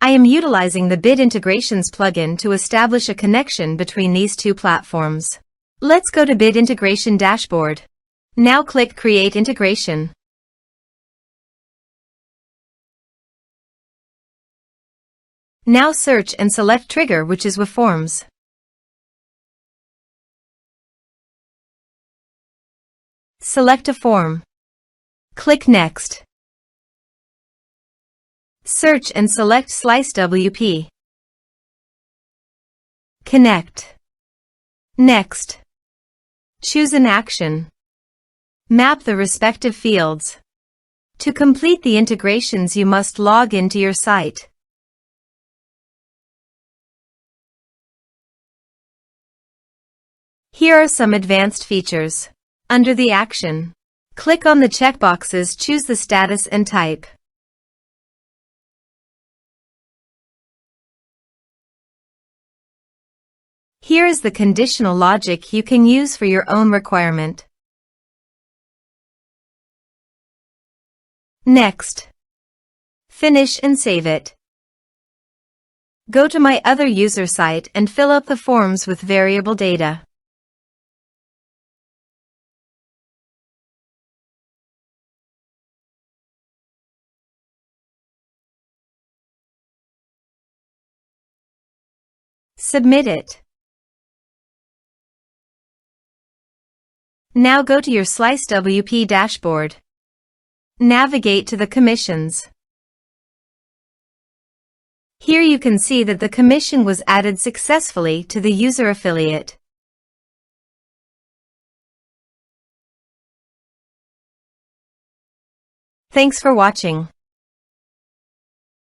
I am utilizing the Bid Integrations plugin to establish a connection between these two platforms. Let's go to Bid Integration Dashboard. Now click Create Integration. Now search and select Trigger, which is weForms. Select a form. Click Next. Search and select SliceWP. Connect. Next. Choose an action. Map the respective fields. To complete the integrations, you must log into your site. Here are some advanced features. Under the action, click on the checkboxes, choose the status and type. Here is the conditional logic you can use for your own requirement. Next. Finish and save it. Go to my other user site and fill up the forms with variable data. Submit it. Now go to your SliceWP dashboard. Navigate to the commissions. Here you can see that the commission was added successfully to the user affiliate. Thanks for watching.